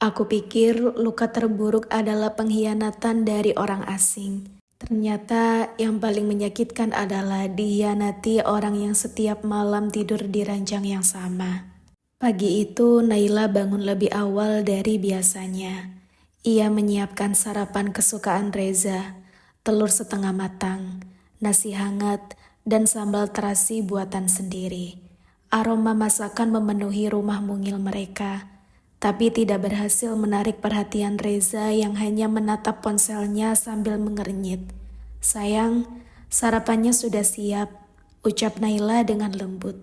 Aku pikir luka terburuk adalah pengkhianatan dari orang asing. Ternyata yang paling menyakitkan adalah dikhianati orang yang setiap malam tidur di ranjang yang sama. Pagi itu Naila bangun lebih awal dari biasanya. Ia menyiapkan sarapan kesukaan Reza, telur setengah matang, nasi hangat, dan sambal terasi buatan sendiri. Aroma masakan memenuhi rumah mungil mereka, tapi tidak berhasil menarik perhatian Reza yang hanya menatap ponselnya sambil mengernyit. Sayang, sarapannya sudah siap, ucap Naila dengan lembut.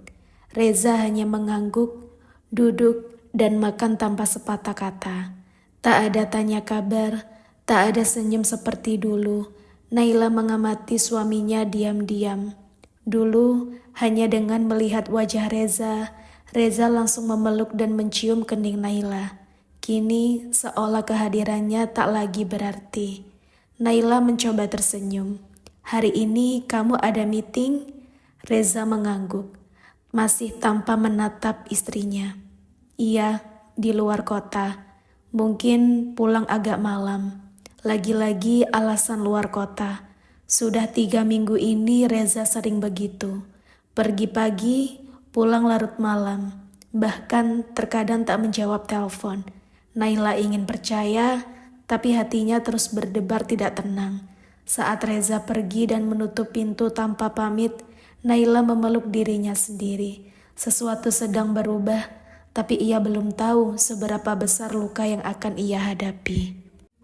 Reza hanya mengangguk, duduk, dan makan tanpa sepatah kata. Tak ada tanya kabar, tak ada senyum seperti dulu. Naila mengamati suaminya diam-diam. Dulu, hanya dengan melihat wajah Reza, Reza langsung memeluk dan mencium kening Naila. Kini, seolah kehadirannya tak lagi berarti. Naila mencoba tersenyum. Hari ini kamu ada meeting? Reza mengangguk, masih tanpa menatap istrinya. Iya, di luar kota. Mungkin pulang agak malam. Lagi-lagi alasan luar kota. Sudah 3 minggu ini Reza sering begitu. Pergi pagi, pulang larut malam. Bahkan terkadang tak menjawab telepon. Naila ingin percaya, tapi hatinya terus berdebar tidak tenang. Saat Reza pergi dan menutup pintu tanpa pamit, Naila memeluk dirinya sendiri. Sesuatu sedang berubah, tapi ia belum tahu seberapa besar luka yang akan ia hadapi.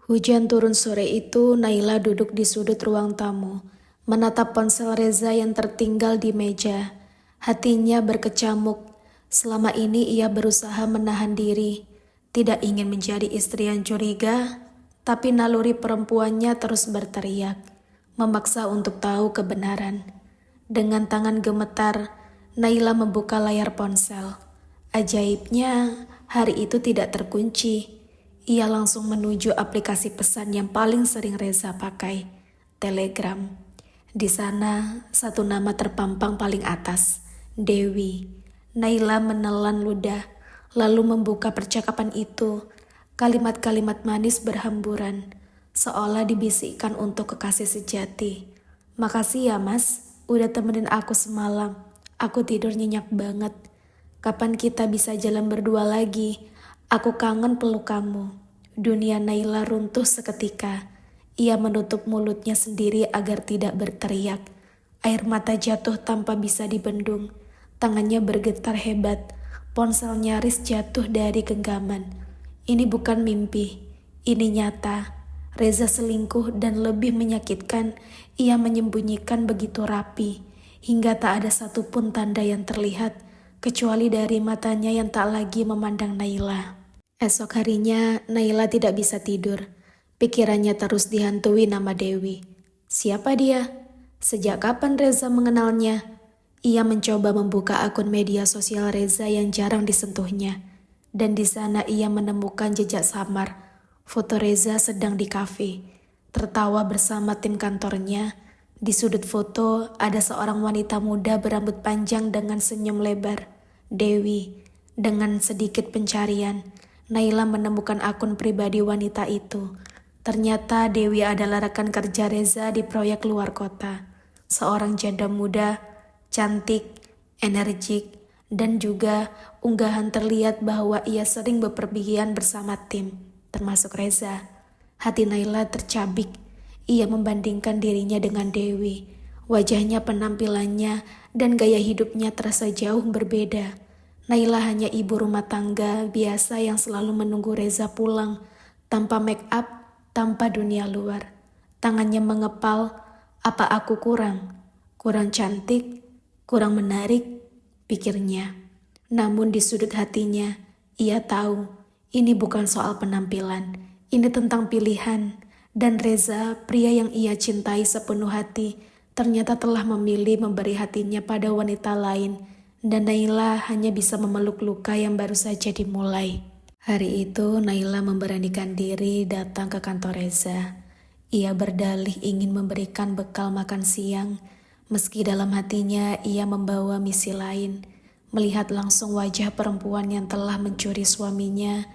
Hujan turun sore itu, Naila duduk di sudut ruang tamu, menatap ponsel Reza yang tertinggal di meja. Hatinya berkecamuk. Selama ini ia berusaha menahan diri, tidak ingin menjadi istri yang curiga, tapi naluri perempuannya terus berteriak, memaksa untuk tahu kebenaran. Dengan tangan gemetar, Naila membuka layar ponsel. Ajaibnya, hari itu tidak terkunci. Ia langsung menuju aplikasi pesan yang paling sering Reza pakai, Telegram. Di sana, satu nama terpampang paling atas, Dewi. Naila menelan ludah, lalu membuka percakapan itu. Kalimat-kalimat manis berhamburan, seolah dibisikkan untuk kekasih sejati. Makasih ya mas, udah temenin aku semalam. Aku tidur nyenyak banget. Kapan kita bisa jalan berdua lagi? Aku kangen peluk kamu. Dunia Naila runtuh seketika. Ia menutup mulutnya sendiri agar tidak berteriak. Air mata jatuh tanpa bisa dibendung. Tangannya bergetar hebat. Ponsel nyaris jatuh dari genggaman. Ini bukan mimpi. Ini nyata. Reza selingkuh dan lebih menyakitkan, ia menyembunyikan begitu rapi. Hingga tak ada satupun tanda yang terlihat, kecuali dari matanya yang tak lagi memandang Naila. Esok harinya, Naila tidak bisa tidur. Pikirannya terus dihantui nama Dewi. Siapa dia? Sejak kapan Reza mengenalnya? Ia mencoba membuka akun media sosial Reza yang jarang disentuhnya. Dan di sana ia menemukan jejak samar. Foto Reza sedang di kafe, tertawa bersama tim kantornya. Di sudut foto ada seorang wanita muda berambut panjang dengan senyum lebar. Dewi. Dengan sedikit pencarian, Naila menemukan akun pribadi wanita itu. Ternyata Dewi adalah rekan kerja Reza di proyek luar kota. Seorang janda muda, cantik, energik, dan juga unggahan terlihat bahwa ia sering bepergian bersama tim, termasuk Reza. Hati Naila tercabik. Ia membandingkan dirinya dengan Dewi. Wajahnya, penampilannya, dan gaya hidupnya terasa jauh berbeda. Naila hanya ibu rumah tangga biasa yang selalu menunggu Reza pulang, tanpa make up, tanpa dunia luar. Tangannya mengepal. Apa aku kurang? Kurang cantik? Kurang menarik? Pikirnya. Namun di sudut hatinya, ia tahu ini bukan soal penampilan. Ini tentang pilihan. Dan Reza, pria yang ia cintai sepenuh hati, ternyata telah memilih memberi hatinya pada wanita lain. Dan Naila hanya bisa memeluk luka yang baru saja dimulai. Hari itu Naila memberanikan diri datang ke kantor Reza. Ia berdalih ingin memberikan bekal makan siang, meski dalam hatinya ia membawa misi lain. Melihat langsung wajah perempuan yang telah mencuri suaminya,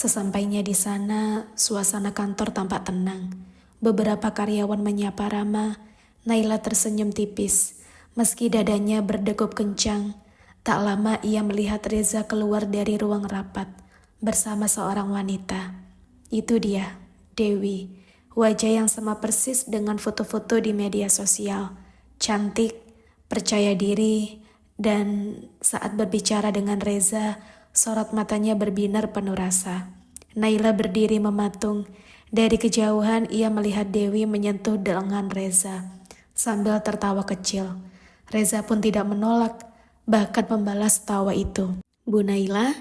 Sesampainya di sana, suasana kantor tampak tenang. Beberapa karyawan menyapa ramah. Naila tersenyum tipis, meski dadanya berdegup kencang. Tak lama ia melihat Reza keluar dari ruang rapat bersama seorang wanita. Itu dia, Dewi. Wajah yang sama persis dengan foto-foto di media sosial. Cantik, percaya diri, dan saat berbicara dengan Reza, sorot matanya berbinar penuh rasa. Naila berdiri mematung. Dari kejauhan ia melihat Dewi menyentuh lengan Reza sambil tertawa kecil. Reza pun tidak menolak, bahkan membalas tawa itu. "Bu Naila,"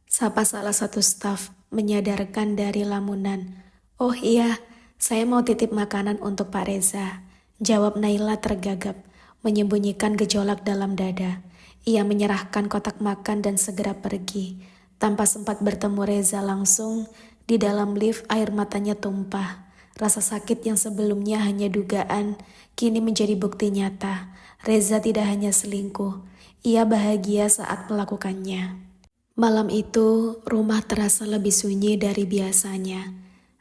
sapa salah satu staf, menyadarkan dari lamunan. "Oh iya, saya mau titip makanan untuk Pak Reza," jawab Naila tergagap, menyembunyikan gejolak dalam dada. Ia menyerahkan kotak makan dan segera pergi. Tanpa sempat bertemu Reza langsung, di dalam lift air matanya tumpah. Rasa sakit yang sebelumnya hanya dugaan, kini menjadi bukti nyata. Reza tidak hanya selingkuh, ia bahagia saat melakukannya. Malam itu, rumah terasa lebih sunyi dari biasanya.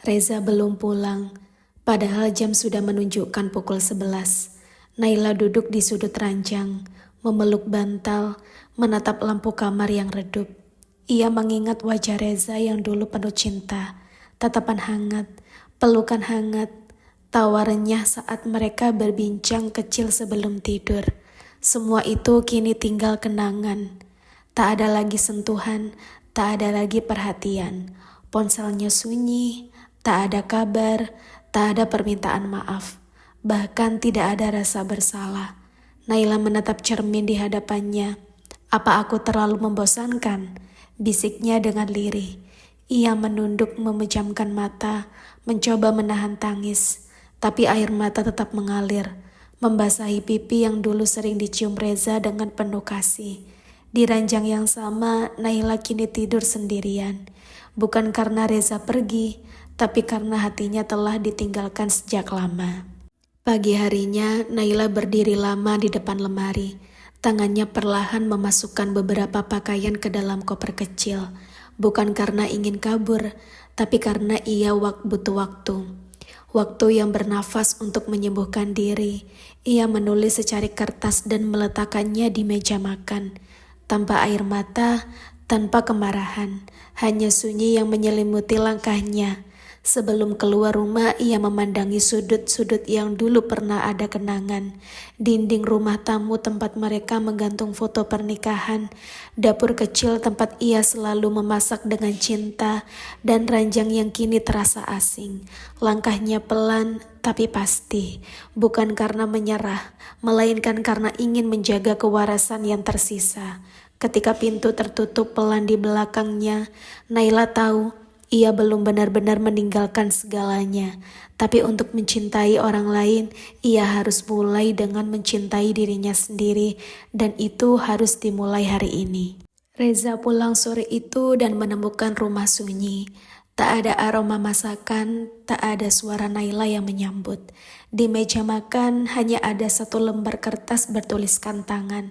Reza belum pulang, padahal jam sudah menunjukkan pukul 11. Naila duduk di sudut ranjang, memeluk bantal, menatap lampu kamar yang redup. Ia mengingat wajah Reza yang dulu penuh cinta, tatapan hangat, pelukan hangat, tawa renyah saat mereka berbincang kecil sebelum tidur. Semua itu kini tinggal kenangan. Tak ada lagi sentuhan, tak ada lagi perhatian. Ponselnya sunyi, tak ada kabar, tak ada permintaan maaf. Bahkan tidak ada rasa bersalah. Naila menatap cermin di hadapannya. "Apa aku terlalu membosankan?" bisiknya dengan lirih. Ia menunduk memejamkan mata, mencoba menahan tangis. Tapi air mata tetap mengalir, membasahi pipi yang dulu sering dicium Reza dengan penuh kasih. Di ranjang yang sama, Naila kini tidur sendirian. Bukan karena Reza pergi, tapi karena hatinya telah ditinggalkan sejak lama. Pagi harinya, Naila berdiri lama di depan lemari. Tangannya perlahan memasukkan beberapa pakaian ke dalam koper kecil. Bukan karena ingin kabur, tapi karena ia butuh waktu. Waktu yang bernafas untuk menyembuhkan diri. Ia menulis secari kertas dan meletakkannya di meja makan. Tanpa air mata, tanpa kemarahan, hanya sunyi yang menyelimuti langkahnya. Sebelum keluar rumah, ia memandangi sudut-sudut yang dulu pernah ada kenangan. Dinding rumah tamu tempat mereka menggantung foto pernikahan, dapur kecil tempat ia selalu memasak dengan cinta, dan ranjang yang kini terasa asing. Langkahnya pelan tapi pasti, bukan karena menyerah, melainkan karena ingin menjaga kewarasan yang tersisa. Ketika pintu tertutup pelan di belakangnya, Naila tahu ia belum benar-benar meninggalkan segalanya, tapi untuk mencintai orang lain, ia harus mulai dengan mencintai dirinya sendiri, dan itu harus dimulai hari ini. Reza pulang sore itu dan menemukan rumah sunyi. Tak ada aroma masakan, tak ada suara Naila yang menyambut. Di meja makan hanya ada satu lembar kertas bertuliskan tangan.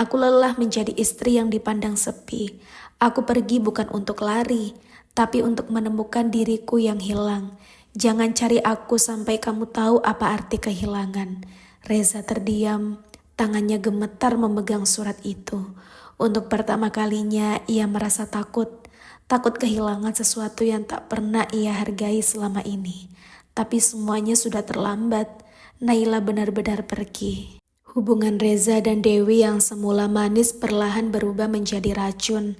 "Aku lelah menjadi istri yang dipandang sepi. Aku pergi bukan untuk lari, tapi untuk menemukan diriku yang hilang. Jangan cari aku sampai kamu tahu apa arti kehilangan." Reza terdiam, tangannya gemetar memegang surat itu. Untuk pertama kalinya ia merasa takut kehilangan sesuatu yang tak pernah ia hargai selama ini. Tapi semuanya sudah terlambat. Naila benar-benar pergi. Hubungan Reza dan Dewi yang semula manis perlahan berubah menjadi racun.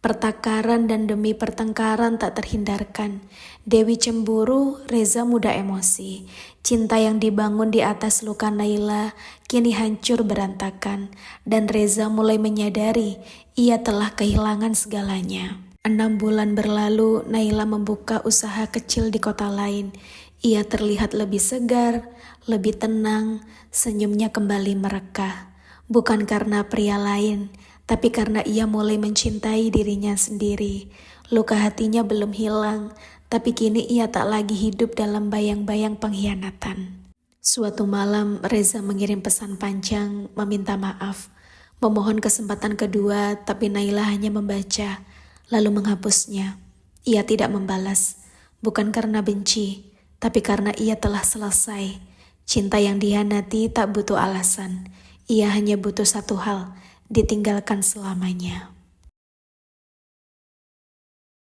Pertengkaran dan demi pertengkaran tak terhindarkan. Dewi cemburu, Reza mudah emosi. Cinta yang dibangun di atas luka Naila kini hancur berantakan. Dan Reza mulai menyadari ia telah kehilangan segalanya. 6 bulan berlalu, Naila membuka usaha kecil di kota lain. Ia terlihat lebih segar, lebih tenang, senyumnya kembali merekah. Bukan karena pria lain, tapi karena ia mulai mencintai dirinya sendiri. Luka hatinya belum hilang, tapi kini ia tak lagi hidup dalam bayang-bayang pengkhianatan. Suatu malam, Reza mengirim pesan panjang meminta maaf, memohon kesempatan kedua, tapi Naila hanya membaca, lalu menghapusnya. Ia tidak membalas, bukan karena benci, tapi karena ia telah selesai. Cinta yang dihianati tak butuh alasan. Ia hanya butuh satu hal, ditinggalkan selamanya.